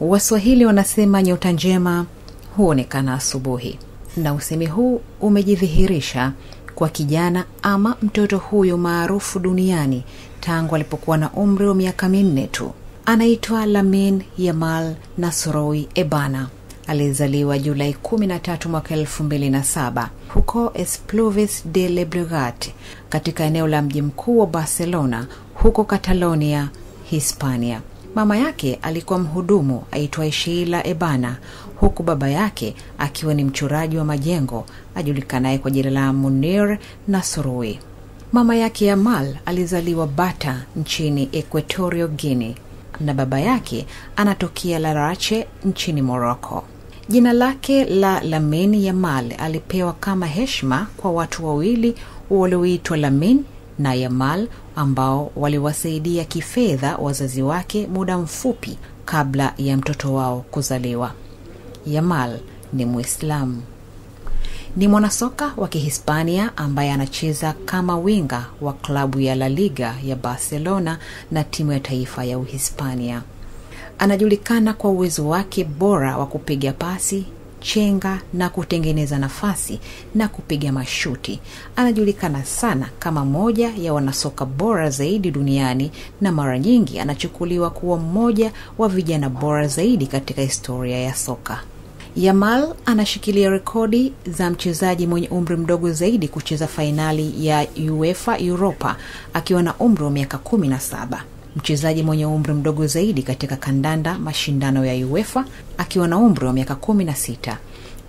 Waswahili wanasema nyota njema huonekana asubuhi, na usemi huu umejidhihirisha kwa kijana ama mtoto huyo maarufu duniani tangu alipokuwa na umri wa miaka 4 tu. Anaitwa Lamine Yamal Nasrowi Ebana. Alizaliwa Julai 13 mwaka 2007 huko Esplugues de Llobregat, katika eneo la mji mkuu wa Barcelona huko Catalonia, Hispania. Mama yake alikuwa mhudumu aitwaye Sheila Ebana, huku baba yake akiwa ni mchoraji wa majengo ajulikanaye kwa jina la Munir Nasrowi. Mama yake Yamal alizaliwa Bata nchini Equatorial Guinea, na baba yake anatokea Larache nchini Morocco. Jina lake la Lamine Yamal alipewa kama heshima kwa watu wawili walioitwa Lamine na Yamal, ambao waliwasaidia kifedha wazazi wake muda mfupi kabla ya mtoto wao kuzaliwa. Yamal ni Muislamu. Ni mwanasoka wa Kihispania ambaye anacheza kama winga wa klabu ya La Liga ya Barcelona na timu ya taifa ya Uhispania. Anajulikana kwa uwezo wake bora wa kupiga pasi, chenga na kutengeneza nafasi na kupiga mashuti. Anajulikana sana kama moja ya wanasoka bora zaidi duniani, na mara nyingi anachukuliwa kuwa mmoja wa vijana bora zaidi katika historia ya soka. Yamal anashikilia rekodi za mchezaji mwenye umri mdogo zaidi kucheza fainali ya UEFA Europa akiwa na umri wa miaka 17. Mchezaji mwenye umri mdogo zaidi katika kandanda mashindano ya UEFA akiwa na umri wa miaka 16.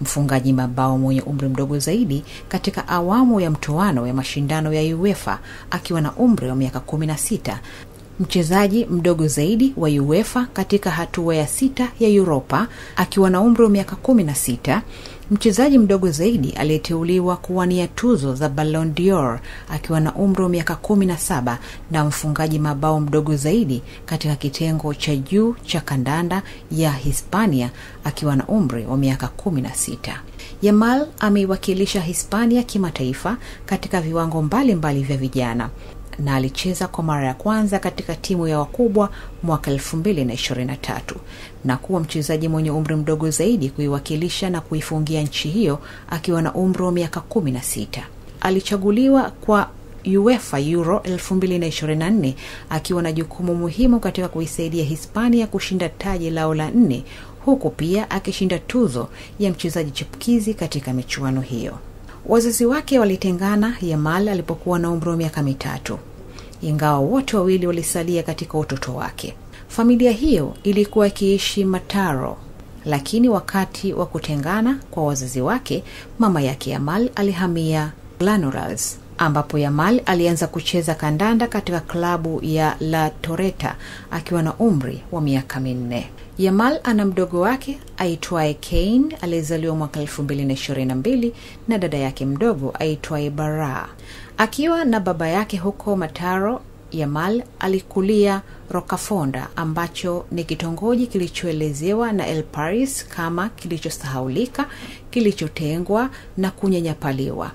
Mfungaji mabao mwenye umri mdogo zaidi katika awamu ya mtoano ya mashindano ya UEFA akiwa na umri wa miaka 16. Mchezaji mdogo zaidi wa UEFA katika hatua ya 6 ya Europa akiwa na umri wa miaka 16. Mchezaji mdogo zaidi aliyeteuliwa kuwania tuzo za Ballon d'Or akiwa na umri wa miaka 17, na mfungaji mabao mdogo zaidi katika kitengo cha juu cha kandanda ya Hispania akiwa na umri wa miaka 16. Yamal ameiwakilisha Hispania kimataifa katika viwango mbalimbali vya vijana, na alicheza kwa mara ya kwanza katika timu ya wakubwa mwaka 2023 na kuwa mchezaji mwenye umri mdogo zaidi kuiwakilisha na kuifungia nchi hiyo akiwa na umri wa miaka 16. Alichaguliwa kwa UEFA Euro 2024 akiwa na jukumu muhimu katika kuisaidia Hispania kushinda taji lao la 4, huku pia akishinda tuzo ya mchezaji chipukizi katika michuano hiyo. Wazazi wake walitengana Yamal alipokuwa na umri wa miaka 3, ingawa wote wawili walisalia katika utoto wake. Familia hiyo ilikuwa ikiishi Mataró, lakini wakati wa kutengana kwa wazazi wake, mama yake Yamal alihamia Blaneras, ambapo Yamal alianza kucheza kandanda katika klabu ya La Torreta akiwa na umri wa miaka 4. Yamal ana mdogo wake aitwaye Kane aliyezaliwa mwaka 2022 na dada yake mdogo aitwaye Bara. Akiwa na baba yake huko Mataró, Yamal alikulia Rocafonda, ambacho ni kitongoji kilichoelezewa na El País kama kilichosahaulika, kilichotengwa na kunyanyapaliwa.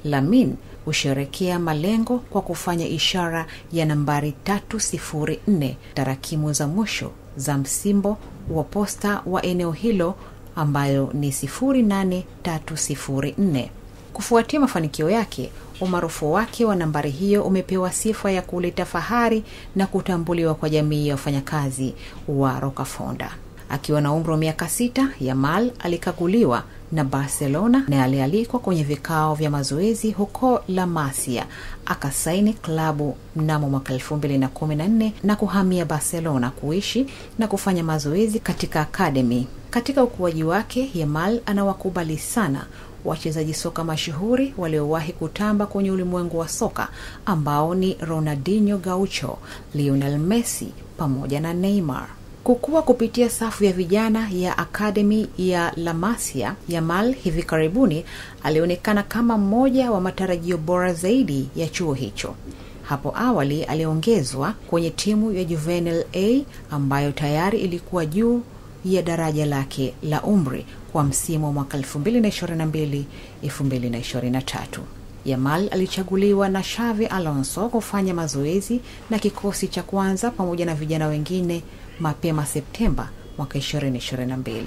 Lamine husherekea malengo kwa kufanya ishara ya nambari 304, tarakimu za mwisho za msimbo wa posta wa eneo hilo ambayo ni 08304. Kufuatia mafanikio yake, umaarufu wake wa nambari hiyo umepewa sifa ya kuleta fahari na kutambuliwa kwa jamii ya wafanyakazi wa Rocafonda. Akiwa na umri wa miaka 6, Yamal alikaguliwa na Barcelona na alialikwa kwenye vikao vya mazoezi huko La Masia. Akasaini klabu mnamo mwaka 2014 na kuhamia Barcelona kuishi na kufanya mazoezi katika academy. Katika ukuaji wake, Yamal anawakubali sana wachezaji soka mashuhuri waliowahi kutamba kwenye ulimwengu wa soka ambao ni Ronaldinho Gaucho, Lionel Messi pamoja na Neymar. Kukua kupitia safu ya vijana ya Academy ya La Masia, Yamal hivi karibuni alionekana kama mmoja wa matarajio bora zaidi ya chuo hicho. Hapo awali aliongezwa kwenye timu ya Juvenil A ambayo tayari ilikuwa juu ya daraja lake la umri kwa msimu wa mwaka 2022-2023. Yamal alichaguliwa na Xavi Alonso kufanya mazoezi na kikosi cha kwanza pamoja na vijana wengine mapema Septemba mwaka 2022.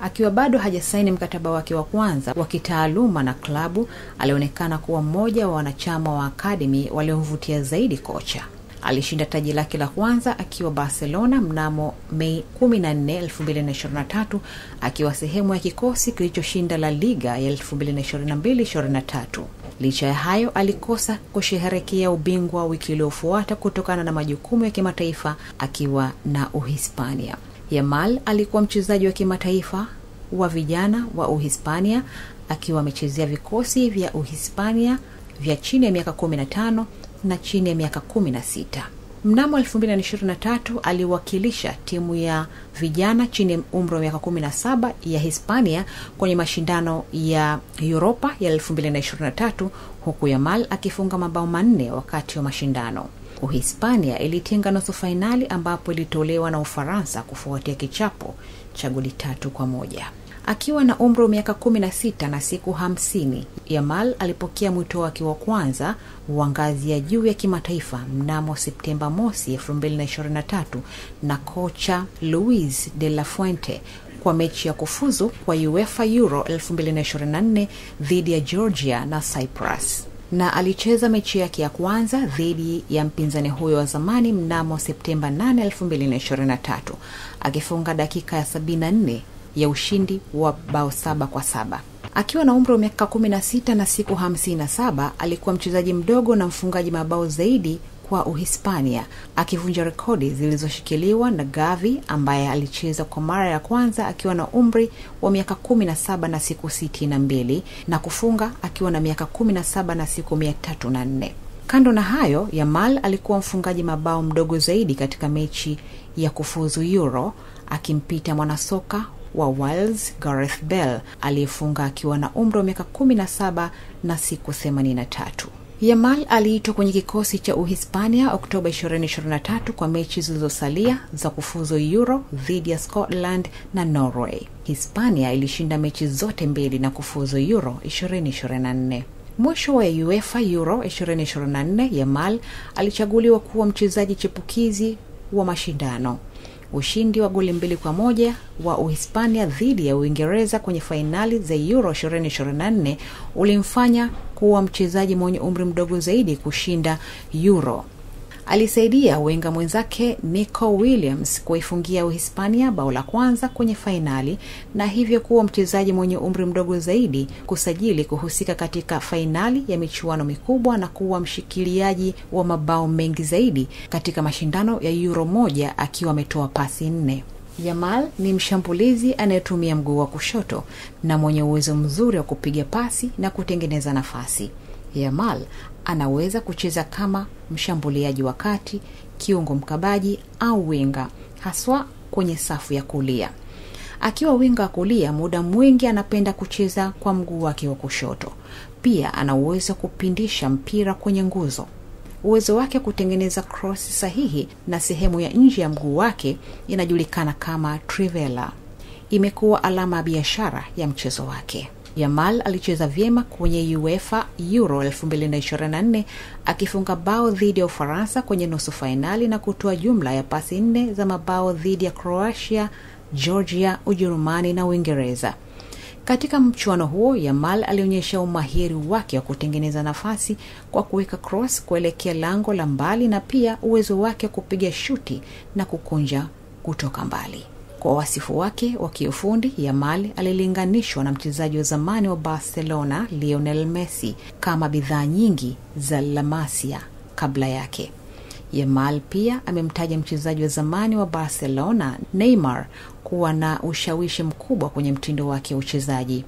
Akiwa bado hajasaini mkataba wake wa kwanza wa kitaaluma na klabu, alionekana kuwa mmoja wa wanachama wa academy waliomvutia zaidi kocha. Alishinda taji lake la kwanza akiwa Barcelona mnamo Mei 14, 2023, akiwa sehemu ya kikosi kilichoshinda La Liga ya 2022-23. Licha ya hayo, alikosa kusherehekea ubingwa wiki iliyofuata kutokana na majukumu ya kimataifa akiwa na Uhispania. Yamal alikuwa mchezaji wa kimataifa wa vijana wa Uhispania, akiwa amechezea vikosi vya Uhispania vya chini ya miaka 15 na chini ya miaka 16. Mnamo 2023 aliwakilisha timu ya vijana chini ya umri wa miaka 17 ya Hispania kwenye mashindano ya Europa ya 2023, huku Yamal akifunga mabao 4 wakati wa mashindano. Uhispania ilitinga nusu finali ambapo ilitolewa na Ufaransa kufuatia kichapo cha goli 3-1. Akiwa na umri wa miaka 16 na siku 50, Yamal alipokea mwito wake wa kwanza wa ngazi ya juu ya kimataifa mnamo Septemba 2023 na kocha Luis de la Fuente kwa mechi ya kufuzu kwa UEFA Euro 2024 dhidi ya Georgia na Cyprus. Na alicheza mechi yake ya kwanza dhidi ya mpinzani huyo wa zamani mnamo Septemba 8, 2023, akifunga dakika ya 74 ya ushindi wa bao 7-7. Akiwa na umri wa miaka 16 na siku 57, alikuwa mchezaji mdogo na mfungaji mabao zaidi kwa Uhispania, akivunja rekodi zilizoshikiliwa na Gavi ambaye alicheza kwa mara ya kwanza akiwa na umri wa miaka 17 na siku 62 na kufunga akiwa na miaka 17 na siku 304. Kando na hayo, Yamal alikuwa mfungaji mabao mdogo zaidi katika mechi ya kufuzu Euro, akimpita mwanasoka wa Wales Gareth Bale aliyefunga akiwa na umri wa miaka 17 na siku 83. Yamal aliitwa kwenye kikosi cha Uhispania Oktoba 2023 kwa mechi zilizosalia za kufuzu Euro dhidi ya Scotland na Norway. Hispania ilishinda mechi zote mbili na kufuzu Euro 2024. Mwisho wa UEFA Euro 2024, Yamal alichaguliwa kuwa mchezaji chipukizi wa mashindano. Ushindi wa goli 2-1 wa Uhispania dhidi ya Uingereza kwenye fainali za Euro 2024 ulimfanya kuwa mchezaji mwenye umri mdogo zaidi kushinda Euro. Alisaidia winga mwenzake Nico Williams kuifungia Uhispania bao la kwanza kwenye fainali na hivyo kuwa mchezaji mwenye umri mdogo zaidi kusajili kuhusika katika fainali ya michuano mikubwa na kuwa mshikiliaji wa mabao mengi zaidi katika mashindano ya Euro 1 akiwa ametoa pasi 4. Yamal ni mshambulizi anayetumia mguu wa kushoto na mwenye uwezo mzuri wa kupiga pasi na kutengeneza nafasi. Yamal anaweza kucheza kama mshambuliaji wa kati, kiungo mkabaji au winga, haswa kwenye safu ya kulia. Akiwa winga kulia, muda mwingi anapenda kucheza kwa mguu wake wa kushoto. Pia ana uwezo kupindisha mpira kwenye nguzo. Uwezo wake kutengeneza cross sahihi na sehemu ya nje ya mguu wake inajulikana kama trivela. Imekuwa alama ya biashara ya mchezo wake. Yamal alicheza vyema kwenye UEFA Euro 2024 akifunga bao dhidi ya Ufaransa kwenye nusu fainali na kutoa jumla ya pasi 4 za mabao dhidi ya Croatia, Georgia, Ujerumani na Uingereza. Katika mchuano huo, Yamal alionyesha umahiri wake wa kutengeneza nafasi kwa kuweka cross kuelekea lango la mbali na pia uwezo wake kupiga shuti na kukunja kutoka mbali. Kwa wasifu wake wa kiufundi, Yamal alilinganishwa na mchezaji wa zamani wa Barcelona Lionel Messi kama bidhaa nyingi za La Masia kabla yake. Yamal pia amemtaja mchezaji wa zamani wa Barcelona Neymar kuwa na ushawishi mkubwa kwenye mtindo wake wa uchezaji.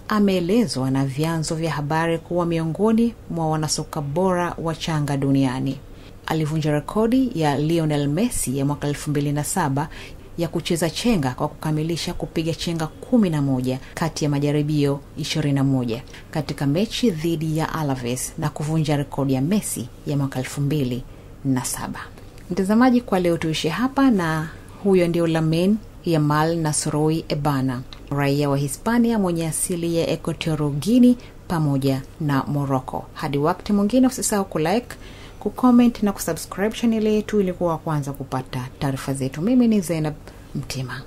Ameelezwa na vyanzo vya habari kuwa miongoni mwa wanasoka bora wachanga duniani. Alivunja rekodi ya Lionel Messi ya mwaka 2007 ya kucheza chenga kwa kukamilisha kupiga chenga 11 kati ya majaribio 21 katika mechi dhidi ya Alaves na kuvunja rekodi ya Messi ya mwaka 2007. Mtazamaji, kwa leo tuishi hapa, na huyo ndio Lamine Yamal Nasrowi Ebana, raia wa Hispania mwenye asili ya Equatorial Guinea pamoja na Morocco. Hadi wakati mwingine, usisahau kulike, kucomment na kusubscribe channel yetu ili kuwa kwanza kupata taarifa zetu. Mimi ni Zainab Mtima.